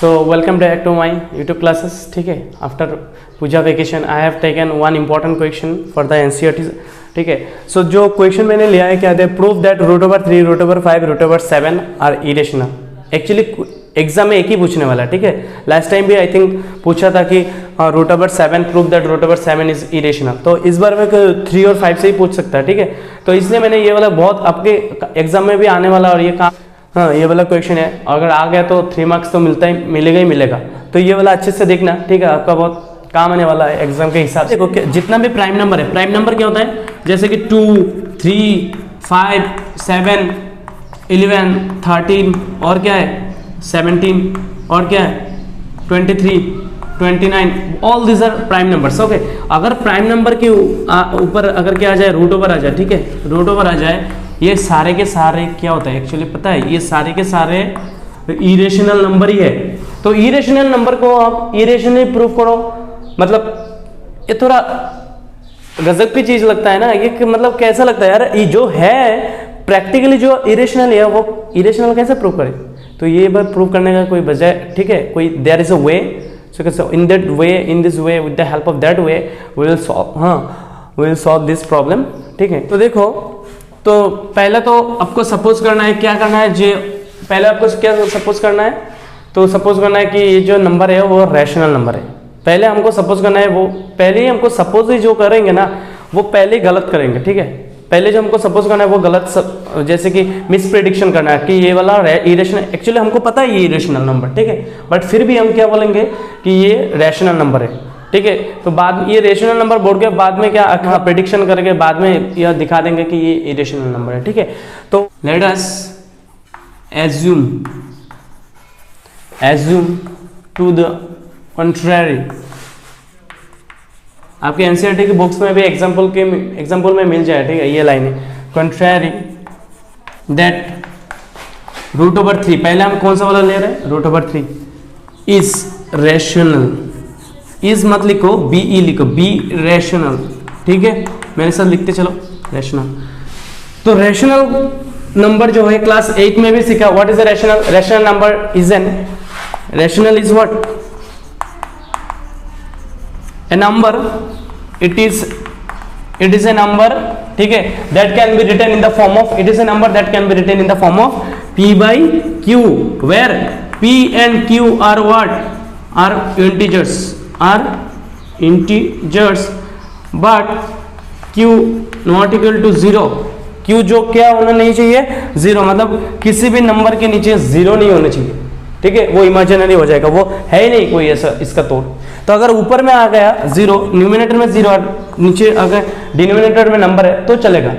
So welcome back to my YouTube classes. ठीक है, after Puja vacation I have taken one important question for the NCERT. ठीक है, सो जो question मैंने लिया है क्या है, prove that √3, √5, √7 are irrational. Actually exam में एक ही पूछने वाला है. ठीक है, लास्ट टाइम भी आई थिंक पूछा था कि √7 प्रूव दैट √7 इज इरेशनल. तो इस बार में 3 और 5 से ही पूछ सकता है. ठीक है, तो इसलिए मैंने ये वाला बहुत आपके एग्जाम में भी आने वाला और ये काम, हाँ ये वाला क्वेश्चन है. अगर आ गया तो 3 मार्क्स तो मिलेगा ही मिलेगा. तो ये वाला अच्छे से देखना. ठीक है, आपका बहुत काम आने वाला है एग्जाम के हिसाब से. देखो जितना भी प्राइम नंबर है, प्राइम नंबर क्या होता है, जैसे कि 2, 3, 5, 7, 11, 13 और क्या है 17 और क्या है 23, 29, all this are prime numbers. Okay, अगर प्राइम नंबर के ऊपर अगर क्या आ जाए, रूट ओवर आ जाए. ठीक है, रूट ओवर आ जाए, ये सारे के सारे क्या होता है एक्चुअली पता है, ये सारे के सारे इरेशनल नंबर ही है. तो इरेशनल नंबर को आप इरेशनल प्रूफ करो, मतलब ये थोड़ा गजब की चीज लगता है ना. ये मतलब कैसा लगता है यार, ये जो है प्रैक्टिकली जो इरेशनल है वो इरेशनल कैसे प्रूव करे. तो ये बार प्रूव करने का कोई बजाय, ठीक है, कोई there is a way. So in that way, in this way, with the help of that way we will solve this problem. ठीक है, तो देखो, तो पहले तो आपको सपोज करना है, क्या करना है जी, पहले आपको क्या सपोज करना है, तो सपोज करना है कि ये जो नंबर है वो रैशनल नंबर है. पहले हमको सपोज करना है, वो पहले ही हमको सपोज ही जो करेंगे ना वो पहले ही गलत करेंगे. ठीक है, पहले जो हमको सपोज करना है वो गलत जैसे कि मिस प्रेडिक्शन करना है कि ये वाला इरेशनल, एक्चुअली हमको पता है ये इरेशनल नंबर. ठीक है, बट फिर भी हम क्या बोलेंगे कि ये रैशनल नंबर है. ठीक है, तो बाद ये रेशनल नंबर बोल के बाद में क्या प्रेडिक्शन करके बाद में यह दिखा देंगे कि ये इरेशनल नंबर है. ठीक है, तो let us assume to the contrary. आपके एनसीईआरटी की बुक्स में भी एग्जांपल में मिल जाए. ठीक है, ये लाइन है, कंट्रारी दैट √3, पहले हम कौन सा वाला ले रहे हैं, √3 इज रैशनल. इज मत लिखो, BE लिखो, बी रैशनल. ठीक है, मेरे साथ लिखते चलो, रैशनल. तो रैशनल नंबर जो है क्लास 8 में भी सीखा. What is the rational? Rational number is an, rational is what, a number, it is a number. ठीक है, that can be written in the form of, it is a number that can be written in the form of P/Q, where P and Q are what, are integers, but Q not equal to 0. Q जो क्या होना नहीं चाहिए, 0, मतलब किसी भी number के नीचे 0 नहीं होना चाहिए. ठीक है, वो इमेजिनरी हो जाएगा, वो है ही नहीं कोई ऐसा इसका तोड़. तो अगर ऊपर में आ गया 0, न्यूमिनेटर में 0 और नीचे अगर डिनोमिनेटर में नंबर है तो चलेगा,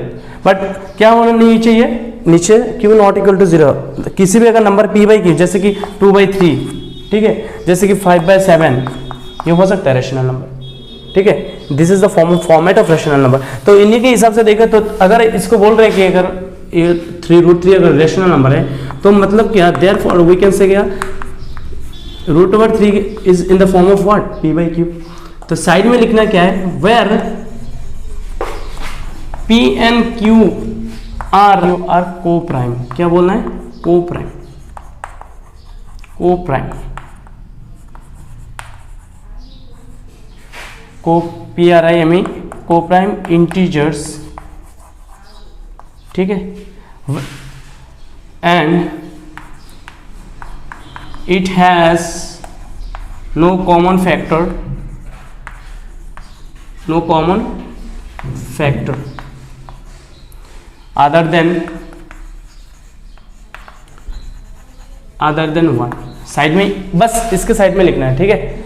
बट क्या होना नहीं चाहिए, नीचे Q नॉट इक्वल टू 0. किसी भी अगर नंबर P/Q, जैसे कि 2/3, ठीक है, जैसे कि 5/7, ये हो सकता है रैशनल नंबर. ठीक है, this is the format of rational number. तो इन्हीं के हिसाब से देखें तो अगर इसको बोल रहे हैं कि अगर ये √3 अगर रैशनल नंबर है तो मतलब क्या, देयरफॉर वी कैन से क्या, √3 is in the form of what, P/Q. तो साइड में लिखना क्या है, where P and Q are coprime. क्या बोलना है, को प्राइम, को प्राइम, को PRIME, को प्राइम इंटीजर्स. ठीक है, and it has no common factor, other than 1. Side में बस इसके साइड में लिखना है. ठीक है,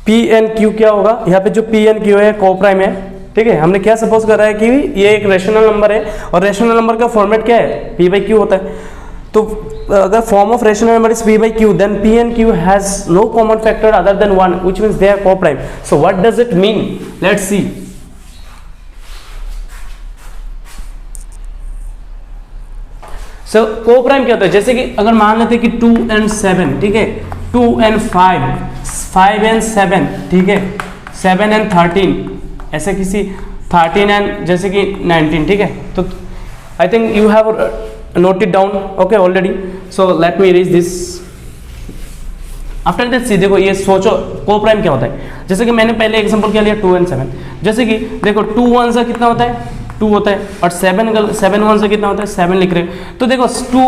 P and Q क्या होगा, यहाँ पे जो P and Q है को प्राइम है. ठीक है, हमने क्या सपोज कर रहा है कि ये एक रैशनल नंबर है और रैशनल नंबर का फॉर्मेट क्या है, P/Q होता है. तो अगर form of rational number is P/Q, then P and Q has no common factor other than 1, which means they are coprime. So what does it mean, let's see. So coprime क्या होता है, जैसे कि अगर मान लेते हैं कि 2 and 7, ठीक है, 2 and 5, 5 and 7, ठीक है, 7 and 13, ऐसे किसी 13 and जैसे कि 19. ठीक है, तो I think you have note it down, okay, already. So let me erase this. After that see देखो ये सोचो को प्राइम क्या होता है। जैसे कि मैंने पहले एग्जांपल क्या लिया 2 and 7, जैसे कि देखो 2 1 से कितना होता है 2 होता है और 7 1 से कितना होता है 7 लिख रहे हैं। तो देखो 2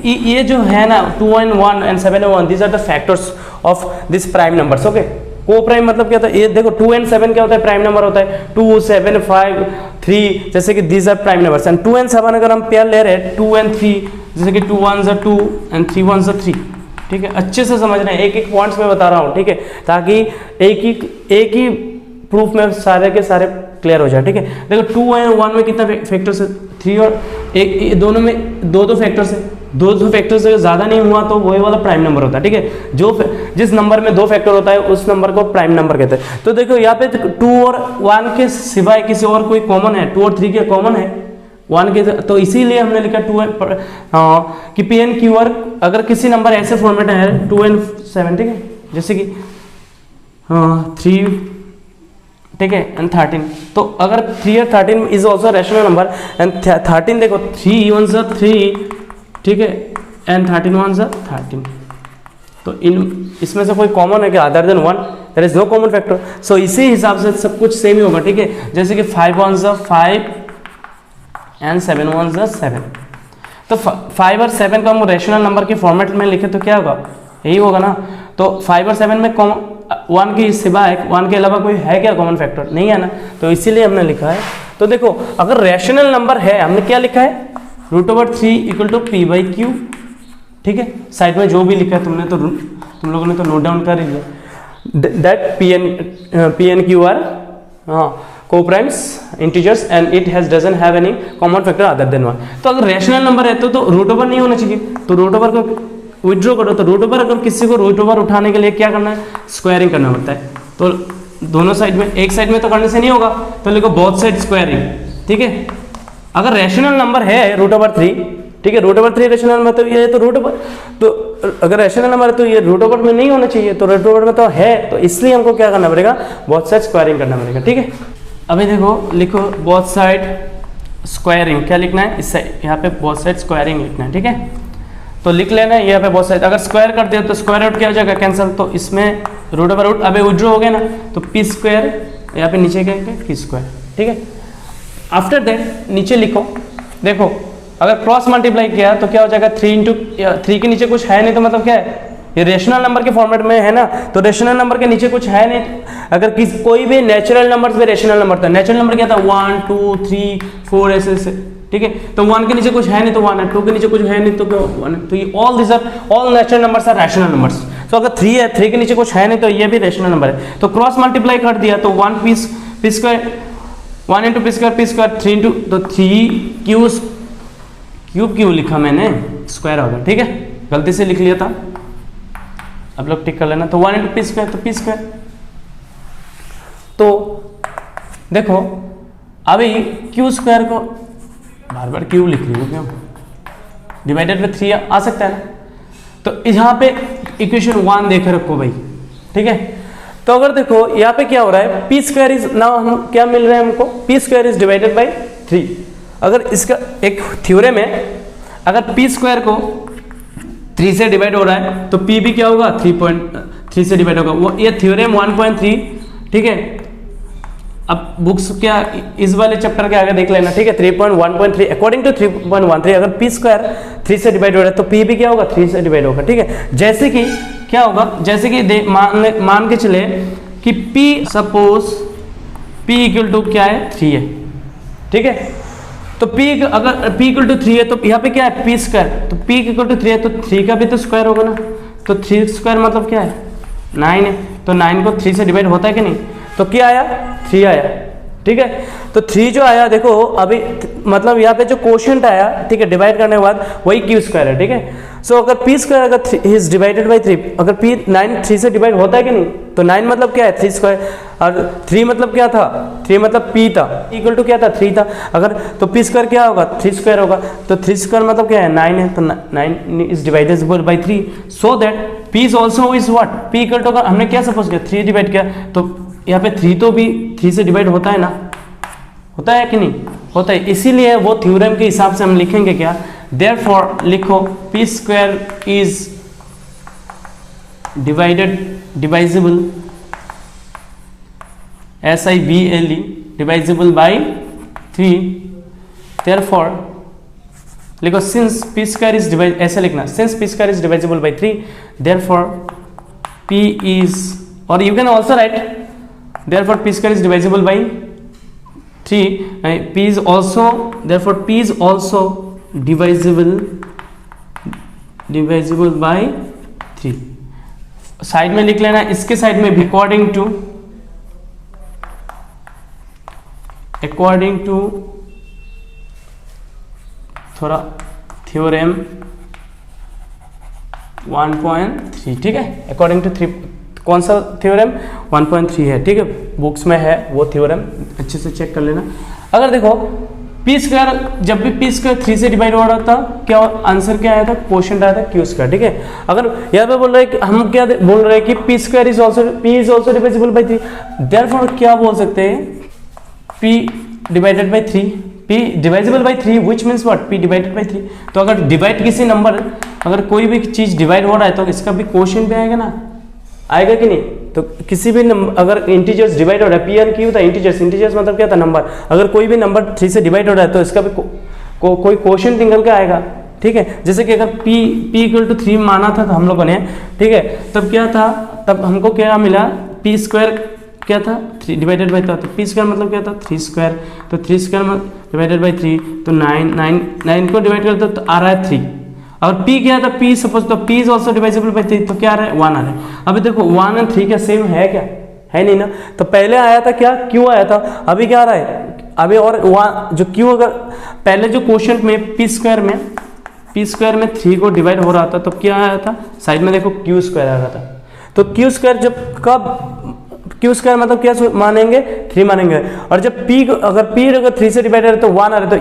ये जो है ना 2 and 1 and 7 and 1 these are the factors of this prime numbers. Okay, coprime मतलब क्या होता है, ये देखो 2 and 7 क्या होता है प्राइम नंबर होता है 2 7 5 3, जैसे कि these are prime numbers. And 2 and 7 अगर हम पेयर ले रहे हैं 2 and 3, जैसे कि 2 1 2 and 3 1 3, ठीक है। अच्छे से समझ रहे हैं, एक एक पॉइंट्स में बता रहा हूँ, ठीक है, ताकि एक ही प्रूफ में सारे के सारे क्लियर हो जाए, ठीक है। देखो 2 and 1 में कितना फैक्टर्स है 3 और एक, दोनों में दो फैक्टर्स है, दो फैक्टर से ज़्यादा नहीं हुआ तो वही वाला प्राइम नंबर होता है, ठीक है। जिस नंबर में 2 फैक्टर होता है उस नंबर को प्राइम नंबर कहते हैं। तो देखो यहाँ पे 2 और 1 के सिवाय किसी और कोई कॉमन है, 2 और 3 के कॉमन है 1 के, तो इसीलिए हमने लिखा 2 कि पी एन क्यू आर अगर किसी नंबर ऐसे फॉर्मेट है 2 and 7, ठीक है, जैसे कि 3, ठीक है, एंड 13। तो अगर 3 और 13 is also rational number and 13 देखो 3 1 3, ठीक है, एंड 13 1 13। तो इसमें से कोई कॉमन है क्या other than 1? There is no common factor. So इसी हिसाब से सब कुछ सेम ही होगा, ठीक है। जैसे कि 5 1 5 एंड 7 1 7। तो 5 और 7 को हम रैशनल नंबर के फॉर्मेट में लिखे तो क्या होगा, यही होगा ना। तो 5 और 7 में 1 की सिवाय 1 के अलावा कोई है क्या कॉमन फैक्टर? नहीं है ना, तो इसीलिए हमने लिखा है। तो देखो अगर रैशनल नंबर है, हमने क्या लिखा है √3 = p/q, ठीक है। साइड में जो भी लिखा है तुम लोगों ने तो नोट डाउन कर ही लिया। That P and Q are co-primes integers and it doesn't have any common factor other than 1। तो अगर रैशनल नंबर है तो √ओवर नहीं होना चाहिए, तो √ओवर को विड्रॉ करो। तो √ओवर अगर किसी को √ओवर उठाने के लिए क्या करना है, स्क्वायरिंग करना पड़ता है। तो दोनों साइड में, एक साइड में तो करने से नहीं होगा, तो लिखो बोथ साइड स्क्वायरिंग, ठीक है। अगर रैशनल नंबर है √3, ठीक है, √3 रैशनल नंबर, तो ये तो √ओवर, तो अगर रैशनल नंबर है तो ये √ओवर में नहीं होना चाहिए, तो √ओवर में तो है, तो इसलिए हमको क्या करना पड़ेगा, बोथ साइड स्क्वायरिंग करना पड़ेगा, ठीक है। अभी देखो लिखो बोथ साइड स्क्वायरिंग, क्या लिखना है इस साइड, यहाँ पे बोथ साइड स्क्वायरिंग लिखना है, ठीक है। तो लिख लेना है यहाँ पे बोथ साइड। अगर स्क्वायर कर दिया तो स्क्वायर रूट क्या हो जाएगा, कैंसिल। तो इसमें √रूट अबे विड्रॉ हो गया ना, तो p², यहाँ पे नीचे क्या है p², ठीक है। आफ्टर दैट नीचे लिखो, देखो अगर क्रॉस मल्टीप्लाई किया तो क्या हो जाएगा 3 × 3 के नीचे कुछ है नहीं, तो मतलब क्या है, ये रेशनल नंबर के फॉर्मेट में है ना, तो रेशनल नंबर के नीचे कुछ है नहीं। अगर कोई भी नेचुरल नंबर में रेशनल नंबर था, नेचुरल नंबर क्या था 1 2 3 4 ऐसे, ठीक है। तो 1 के नीचे कुछ है नहीं तो 1 है, 2 के नीचे कुछ है नहीं तो 1 है। तो ये all this are all natural numbers are rational numbers. तो अगर 3 है, 3 के नीचे कुछ है नहीं तो ये भी रैशनल नंबर है। तो क्रॉस मल्टीप्लाई कर दिया तो 1 p² 1 × p², 3 × तो 3 क्यूब लिखा मैंने, स्क्वायर होगा, ठीक है, गलती से लिख लिया था, अब लोग टिक कर लेना। तो 1 × p², तो p²। तो देखो अभी q² को बार बार क्यूब लिख रही हो क्यों, डिवाइडेड बाय 3 आ सकता है ना। तो यहाँ पे इक्वेशन 1 देख रखो भाई, ठीक है। तो अगर देखो यहाँ पे क्या हो रहा है, p² इज नाउ हम क्या मिल रहा है हमको, p² इज डिवाइडेड बाय 3। अगर इसका एक थ्योरम है, अगर p² को 3 से डिवाइड हो रहा है तो p भी क्या होगा 3.3 से डिवाइड होगा, वो ये थ्योरम 1.3, ठीक है। अब बुक्स क्या इस वाले चैप्टर के आगे देख लेना, ठीक है। 3.1.3 अकॉर्डिंग टू 3.13 अगर p² 3 से डिवाइड हो रहा है तो p भी क्या होगा 3 से डिवाइड होगा, ठीक है। जैसे कि क्या होगा, जैसे कि मान के चले कि p सपोज p = क्या है 3 है, ठीक है। तो p अगर p = 3 है तो यहाँ पे क्या है p², तो p = 3 है तो 3 का भी तो स्क्वायर होगा ना। तो 3² मतलब क्या है 9 है, तो 9 को 3 से डिवाइड होता है कि नहीं, तो क्या आया 3 आया, ठीक है। तो 3 जो आया देखो अभी मतलब यहाँ पे जो क्वोशिएंट आया, ठीक है, डिवाइड करने के बाद वही q² है, ठीक है। सो अगर p² अगर इज डिवाइडेड बाय 3, अगर p9 3 से डिवाइड होता है कि नहीं, तो 9 मतलब क्या है 3², और 3 मतलब क्या था 3 मतलब p था, इक्वल टू क्या था 3 था। अगर तो p² क्या होगा 3² होगा, तो 3² मतलब क्या है 9 है, तो 9 is divisible by 3, so that p is also is what, p equal to, हमने क्या सपोज किया 3 डिवाइड किया, तो यहाँ पे 3 तो भी 3 से डिवाइड होता है ना, होता है कि नहीं होता है। इसीलिए वो थ्योरम के हिसाब से हम लिखेंगे क्या, देयरफॉर लिखो p² is divisible SIVLE divisible by 3, therefore लिखो since P square is divide, ऐसे लिखना since P square is divisible by 3, therefore P is, और you can also write therefore P square is divisible by 3, P is also, therefore P is also divisible by 3. Side में लिख लेना, इसके side में भी according to थोड़ा theorem 1.3, ठीक है, अकॉर्डिंग टू 3, कौन सा थ्योरम 1.3 है, ठीक है, बुक्स में है वो थ्योरम, अच्छे से चेक कर लेना। अगर देखो पी स्क्वायर, जब भी पी स्क्वायर 3 से डिवाइड हो रहा था, क्या आंसर क्या आया था, क्वोशंट आया था क्यू स्क्वायर, ठीक है। अगर यहाँ पे बोल रहे हैं कि हम क्या बोल रहे हैं कि P square is also, P is also divisible by 3, therefore क्या बोल सकते हैं, P divided by 3, P divisible by 3 which means what, P divided by 3। तो अगर डिवाइड किसी नंबर, अगर कोई भी चीज डिवाइड हो रहा है तो इसका भी क्वोशंट भी आएगा ना, आएगा कि नहीं। तो किसी भी नंबर, अगर इंटीजर्स डिवाइड हो रहा है, पी एन क्यू था इंटीजर्स, इंटीजर्स मतलब क्या था नंबर, अगर कोई भी नंबर 3 से डिवाइड हो रहा है तो इसका भी कोई क्वोशंट निकल के आएगा, ठीक है। जैसे कि अगर p इक्वल टू 3 माना था तो हम लोगों ने, ठीक है, तब क्या था, तब हमको क्या मिला, पी स्क्वायर क्या था 3 डिवाइडेड बाई, तो पी स्क्वायर मतलब क्या था 3 स्क्वायर, तो 3 स्क्वायर डिवाइडेड बाई 3 तो 9 को डिवाइड करते तो आ रहा है 3। और p क्या था, p सपोज, तो p is also divisible by 3, तो क्या आ रहा है 1 आ रहा है। अभी देखो 1 और 3 क्या सेम है क्या, है नहीं ना। तो पहले आया था क्या, q आया था, अभी क्या आ रहा है, अभी और जो q, अगर पहले जो क्वोशंट में p स्क्वायर में 3 को डिवाइड हो रहा था तो क्या आया था, साइड में देखो q स्क्वायर आ रहा था। तो q स्क्वायर जब कब, q स्क्वायर मतलब क्या मानेंगे 3 मानेंगे, और जब p अगर 3 से डिवाइड है तो 1 आ रहा है, तो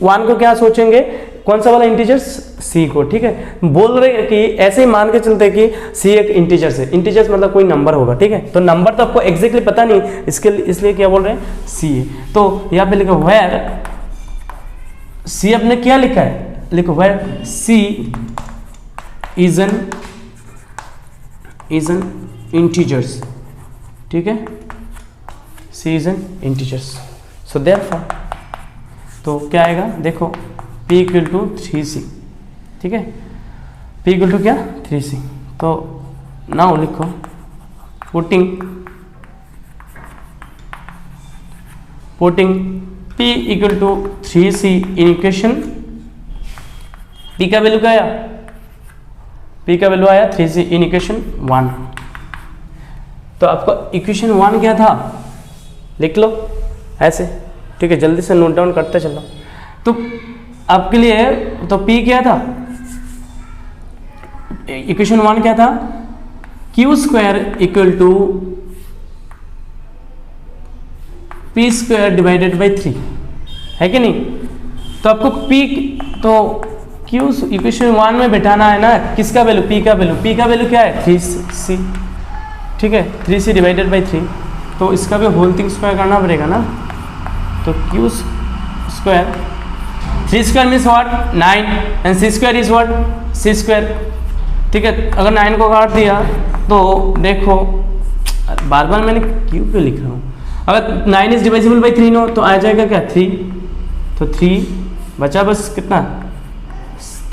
1 को क्या सोचेंगे, कौन सा वाला इंटीजर्स, c को, ठीक है। बोल रहे हैं कि ऐसे ही मान के चलते हैं कि c एक इंटीजर्स है, इंटीजर्स मतलब कोई नंबर होगा, ठीक है। तो नंबर तो आपको एग्जैक्टली पता नहीं, इसके इसलिए क्या बोल रहे हैं c है। तो यहाँ पे लिखो वेयर c, आपने क्या लिखा है, लिखो where c is an integers, ठीक है, c is an integers. So therefore तो क्या आएगा, देखो p इक्वल टू 3c, ठीक है, p इक्वल टू क्या 3c। तो नाउ लिखो putting p equal to 3c in equation, p का वैल्यू क्या आया, p का वैल्यू आया 3c इन इक्वेशन 1। तो आपको इक्वेशन 1 क्या था, लिख लो ऐसे, ठीक है, जल्दी से नोट डाउन करते चलो। तो आपके लिए तो p क्या था, इक्वेशन 1 क्या था, q square equal to p square divided by 3, है कि नहीं। तो आपको p, तो q इक्वेशन 1 में बैठाना है ना, किसका वैल्यू, p का वैल्यू, p का वैल्यू क्या है 3c, ठीक है, 3c डिवाइडेड बाई 3, तो इसका भी होल थिंग स्क्वायर करना पड़ेगा ना। तो q square, 3 square means what 9 and c square is what c square, ठीक है। अगर 9 को काट दिया तो देखो, बार बार मैंने क्यों क्यों लिख रहा हूँ, अगर 9 इज डिवाइजिबल बाई 3 नो तो आ जाएगा क्या 3, तो 3 बचा बस कितना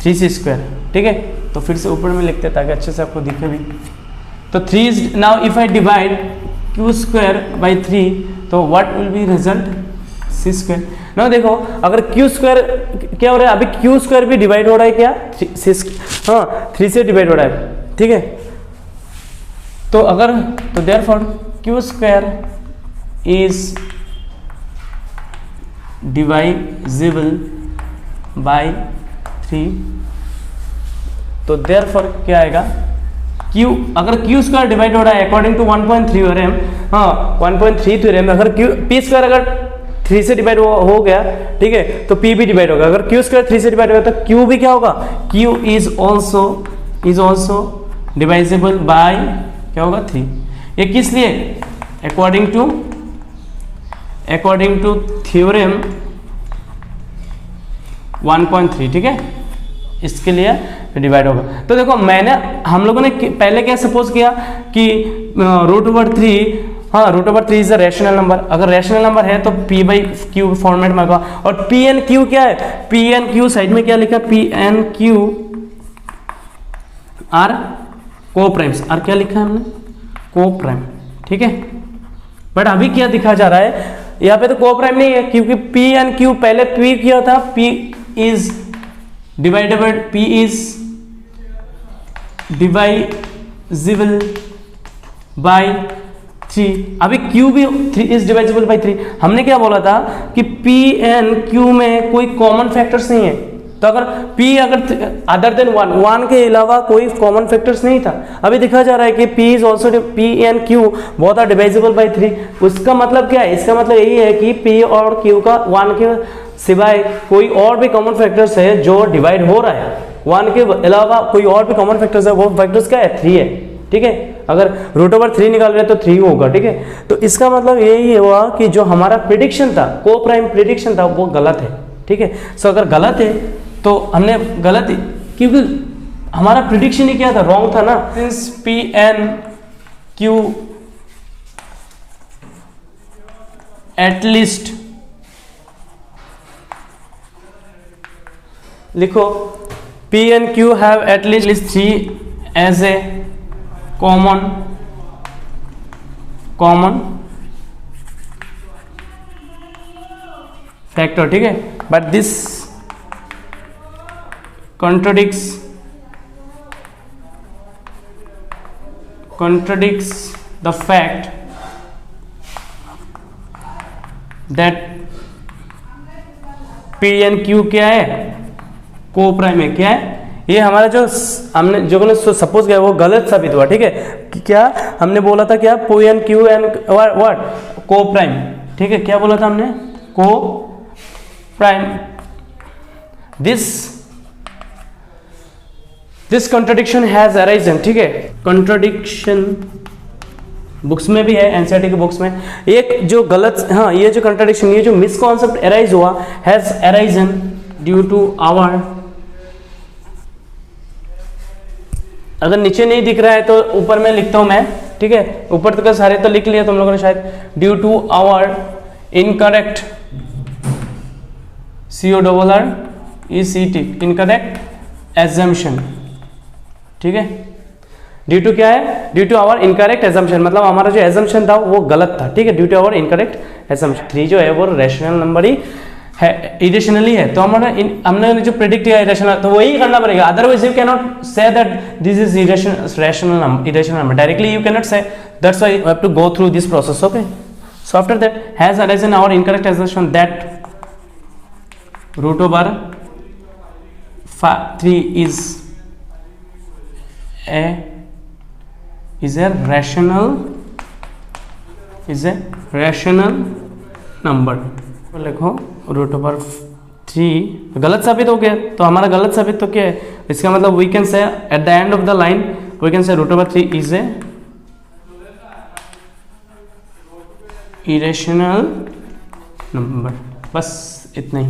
3c स्क्वायर, ठीक है। तो फिर से ऊपर में लिखते ताकि अच्छे से आपको दिखे भी। तो 3 is, now if I divide q square by 3 तो what will be result c square. ना देखो अगर q स्क्वायर क्या हो रहा है, अभी q स्क्वायर भी डिवाइड हो रहा है क्या 3 से डिवाइड हो रहा है, ठीक है। तो अगर, तो therefore q square is divisible by 3, तो देयरफॉर क्या आएगा q, अगर q स्क्वायर डिवाइड हो रहा है अकॉर्डिंग टू 1.3 थ्योरम, हाँ 1.3 थ्योरम, अगर q p स्क्वायर अगर 3 से डिवाइड हो गया, ठीक है, तो p भी डिवाइड होगा। अगर q स्क्वायर 3 से डिवाइड होगा तो q भी क्या होगा, q इज ऑल्सो डिवाइजिबल बाय क्या होगा 3। ये किस लिए, अकॉर्डिंग टू थ्योरम 1.3, ठीक है, इसके लिए डिवाइड होगा। तो देखो मैंने हम लोगों ने पहले क्या सपोज किया कि √3, हाँ √3 इज अ रैशनल नंबर। अगर रैशनल नंबर है तो p/q फॉर्मेट में होगा। और p&q क्या है, p&q साइड में क्या लिखा, p&q आर को-प्राइम्स, आर क्या लिखा है हमने, को-प्राइम, ठीक है। बट अभी क्या दिखा जा रहा है यहाँ पे, तो को-प्राइम नहीं है क्योंकि p&q पहले p किया था, p is dividable, p is divisible by 3, अभी q भी 3 इज डिवाइजिबल बाय 3। हमने क्या बोला था कि p&q में कोई कॉमन फैक्टर्स नहीं है, तो अगर p अगर अदर देन 1 के अलावा कोई कॉमन फैक्टर्स नहीं था। अभी दिखा जा रहा है कि p is also p&q both are divisible by 3। उसका मतलब क्या है, इसका मतलब यही है कि p और q का 1 के सिवाय कोई और भी कॉमन फैक्टर्स है जो डिवाइड हो रहा है, 1 के अलावा कोई और भी कॉमन फैक्टर्स है, वो फैक्टर्स क्या है, 3 है, ठीक है। अगर √3 निकाल रहे हैं तो 3 होगा, ठीक है। तो इसका मतलब यही हुआ कि जो हमारा प्रिडिक्शन था, को-प्राइम प्रिडिक्शन था, वो गलत है, ठीक है। सो अगर गलत है तो हमने गलत, क्योंकि हमारा प्रिडिक्शन ही क्या था, रॉन्ग था ना। सिंस p&q एटलीस्ट, लिखो p&q have at least 3 as a common factor, ठीक है। But this contradicts the fact that p&q क्या है, को-प्राइम है, क्या है ये हमारा जो हमने जो सपोज किया वो गलत साबित हुआ, ठीक है। क्या हमने बोला था, क्या p&q एंड व्हाट, को-प्राइम, ठीक है। क्या बोला था हमने, co-prime. This contradiction has arisen, ठीक है। कॉन्ट्रडिक्शन बुक्स में भी है, एनसीईआरटी के बुक्स में एक जो गलत, हाँ ये जो कॉन्ट्रडिक्शन, ये जो मिसकॉन्सेप्ट अराइज हुआ, has arisen due to our, अगर नीचे नहीं दिख रहा है तो ऊपर में लिखता हूं मैं, ठीक है। ऊपर तक सारे तो लिख लिया तुम लोगों ने शायद, due to our incorrect, CORRECT, incorrect assumption, ठीक है। ड्यू टू क्या है, due to our incorrect assumption, मतलब हमारा जो एजम्पशन था वो गलत था, ठीक है। Due to our incorrect assumption, 3 जो है वो रैशनल नंबर ही है, इरेशनली है। तो हमारा हमने जो प्रेडिक्ट किया इरेशनल, तो वही करना पड़ेगा, otherwise you can not say that this is irrational number directly, you can not say, that's why you have to go through this process, okay. So after that has arisen our incorrect assumption that √3 is a rational number। लिखो √3 गलत साबित हो गया, तो हमारा गलत साबित तो क्या है, इसका मतलब we can say at the end of the line we can say √3 is a irrational number, बस इतना ही।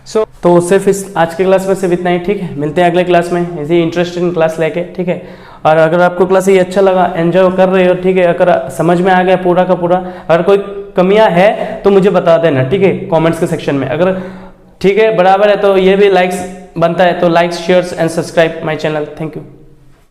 सो तो सिर्फ इस आज के क्लास में सिर्फ इतना ही, ठीक है। मिलते हैं अगले क्लास में ऐसी इंटरेस्टिंग क्लास लेके, ठीक है। और अगर आपको क्लास ये अच्छा लगा, एंजॉय कर रहे हो, ठीक है, अगर समझ में आ गया पूरा का पूरा, अगर कोई कमियां है तो मुझे बता देना, ठीक है, कमेंट्स के सेक्शन में। अगर ठीक है बराबर है तो ये भी लाइक्स बनता है, तो likes shares and subscribe my channel. Thank you.